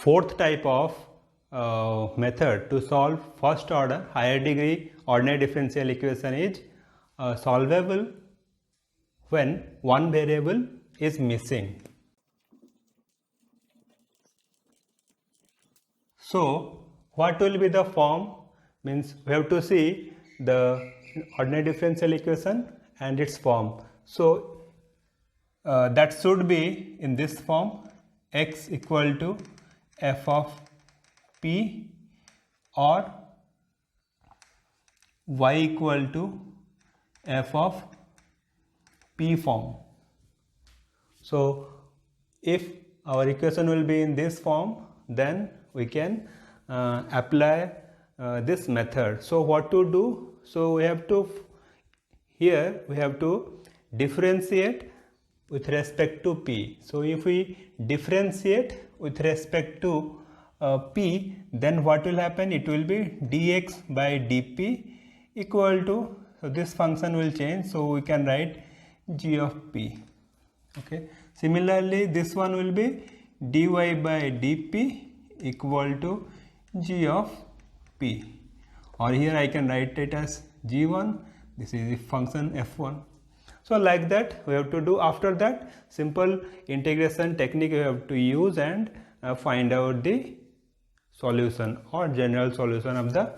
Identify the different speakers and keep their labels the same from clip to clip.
Speaker 1: fourth type of method to solve first order higher degree ordinary differential equation is solvable when one variable is missing. So what will be the form? Means we have to see the ordinary differential equation and its form. So that should be in this form: x equal to f of p or y equal to f of p form. So if our equation will be in this form, then we can apply this method. So what to do? So we have to differentiate with respect to p. So if we differentiate with respect to p, then what will happen? It will be dx by dp equal to, so this function will change, so we can write g of p. Okay. Similarly, this one will be dy by dp equal to g of p, or here I can write it as g1. This is the function f1. So like that we have to do. After that, simple integration technique we have to use and find out the solution or general solution of the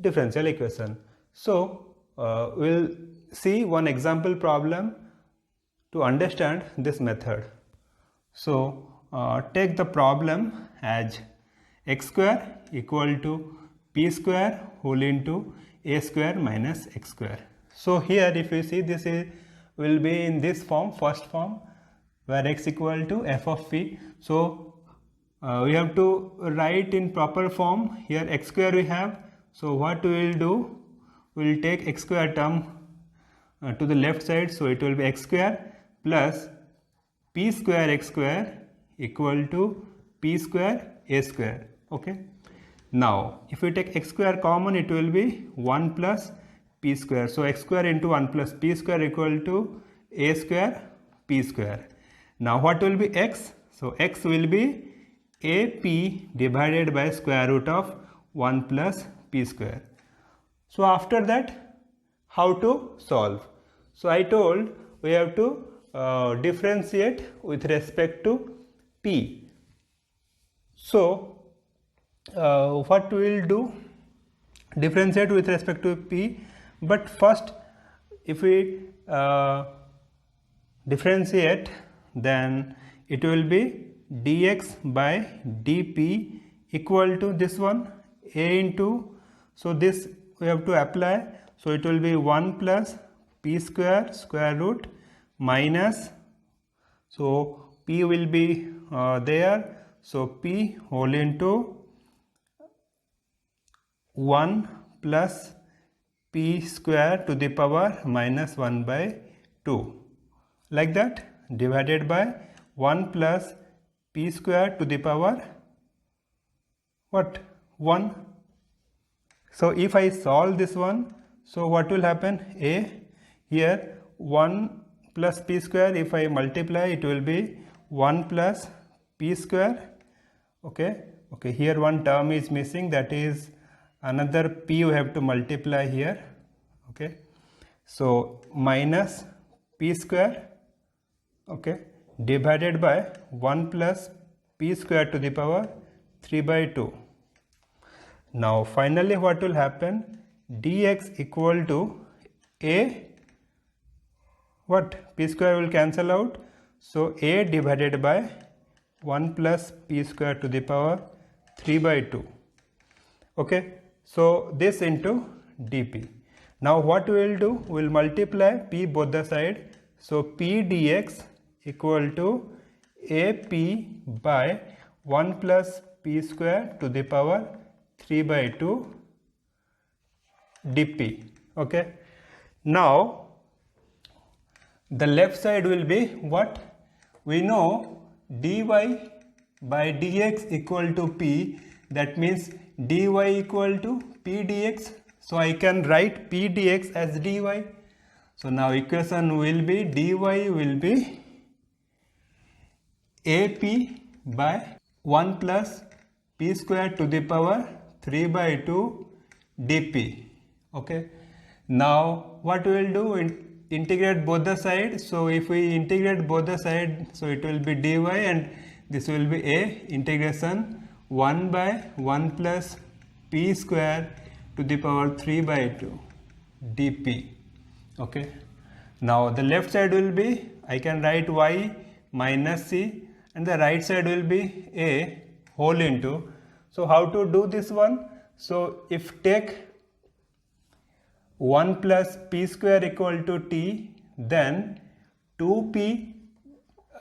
Speaker 1: differential equation. So we'll see one example problem to understand this method. So take the problem as x square equal to p square whole into a square minus x square. So here if you see, this will be in this form, first form, where x equal to f of p. So we have to write in proper form. Here x square we have. So what we will do, we will take x square term to the left side. So it will be x square plus p square x square equal to p square a square. Okay. Now if we take x square common, it will be 1 plus p square. So x square into 1 plus p square equal to a square p square. Now what will be x? So x will be ap divided by square root of 1 plus p square. So after that, how to solve? So I told we have to differentiate with respect to p. So what we will do? Differentiate with respect to p. But first, if we differentiate, then it will be dx by dp equal to this one, a into, so this we have to apply. So it will be 1 plus p square square root minus, so p will be there, so p whole into 1 plus p square to the power minus 1 by 2, like that, divided by 1 plus p square to the power what, 1. So if I solve this one, so what will happen? A, here 1 plus p square, if I multiply, it will be 1 plus p square. Okay, okay, here one term is missing, that is another p you have to multiply here. Okay, so minus p square, okay, divided by 1 plus p square to the power 3 by 2. Now finally what will happen? Dx equal to a, what, p square will cancel out, so a divided by 1 plus p square to the power 3 by 2. Okay, so this into dp. Now what we will do? We will multiply p both the side. So p dx equal to ap by 1 plus p square to the power 3 by 2 dp. Okay. Now the left side will be what? We know dy by dx equal to p, that means dy equal to p dx. So I can write p dx as dy. So now equation will be dy will be ap by 1 plus p square to the power 3 by 2 dp. Okay, now what we will do, integrate both the sides. So if we integrate both the sides, so it will be dy, and this will be a integration 1 by 1 plus p square to the power 3 by 2 dp. Okay, now the left side will be, I can write y minus c, and the right side will be a whole into. So how to do this one? So if take 1 plus p square equal to t, then 2p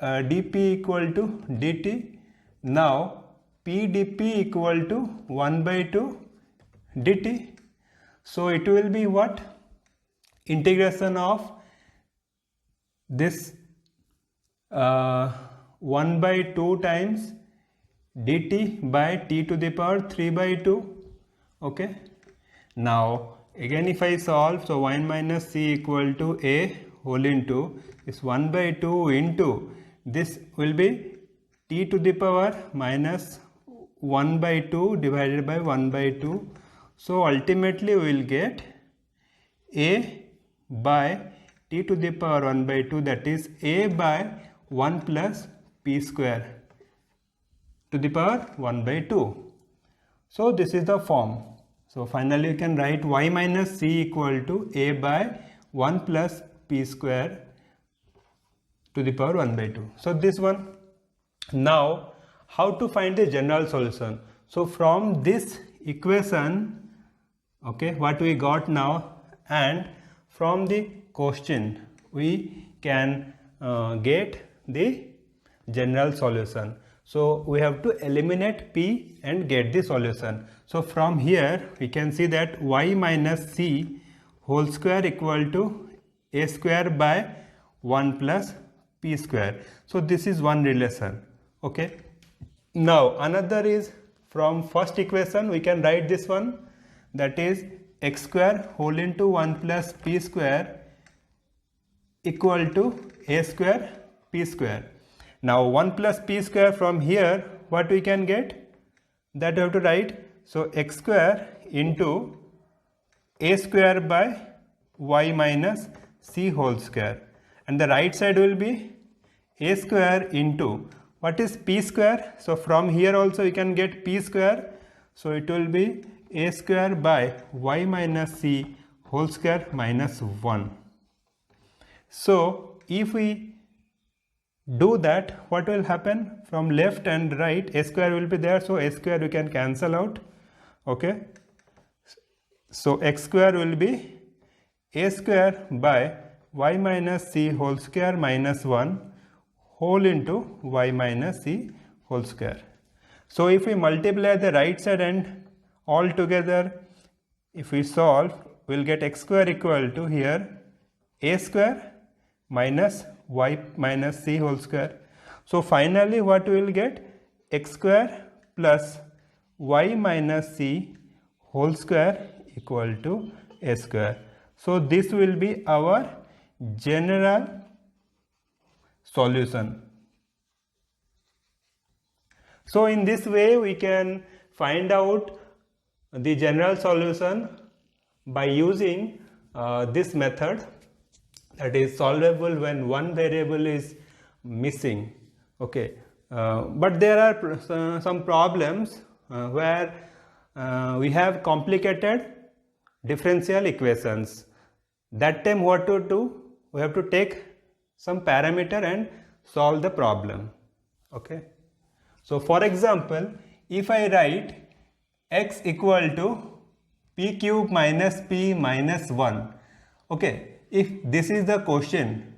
Speaker 1: dp equal to dt. Now p dp equal to 1 by 2 dt. So it will be what? Integration of this 1 by 2 times dt by t to the power 3 by 2. Okay, now again if I solve, so 1 minus c equal to a whole into this 1 by 2 into this will be t to the power minus 1 by 2 divided by 1 by 2. So ultimately we will get a by t to the power 1 by 2, that is a by 1 plus p square to the power 1 by 2. So this is the form. So finally you can write y minus c equal to a by 1 plus p square to the power 1 by 2. So this one. Now how to find the general solution? So from this equation, okay, what we got now, and from the question we can get the general solution. So we have to eliminate p and get the solution. So from here we can see that y minus c whole square equal to a square by 1 plus p square. So this is one relation. Okay, now another is from first equation we can write this one, that is x square whole into 1 plus p square equal to a square p square. Now 1 plus p square, from here what we can get, that we have to write, so x square into a square by y minus c whole square, and the right side will be a square into what is p square. So from here also we can get p square, so it will be a square by y minus c whole square minus 1. So if we do that, what will happen? From left and right a square will be there, so a square we can cancel out. Okay, so x square will be a square by y minus c whole square minus 1 whole into y minus c whole square. So if we multiply the right side and all together, if we solve, we will get x square equal to here a square minus y minus c whole square. So finally what we will get, x square plus y minus c whole square equal to a square. So this will be our general solution. So in this way we can find out the general solution by using this method, that is solvable when one variable is missing. Okay, but there are some problems where we have complicated differential equations. That time what to do, we have to take some parameter and solve the problem. Okay, so for example, if I write x equal to p cube minus p minus 1, okay, if this is the question,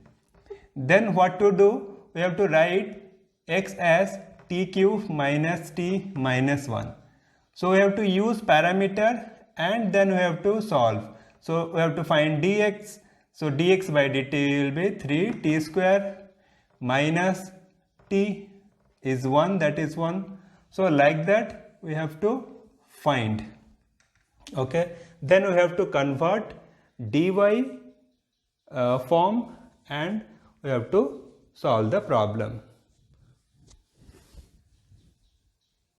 Speaker 1: then what to do, we have to write x as t cube minus t minus 1. So we have to use parameter and then we have to solve. So we have to find dx. So dx by dt will be 3t square minus t is 1, that is 1. So like that we have to find. Okay, then we have to convert dy form and we have to solve the problem.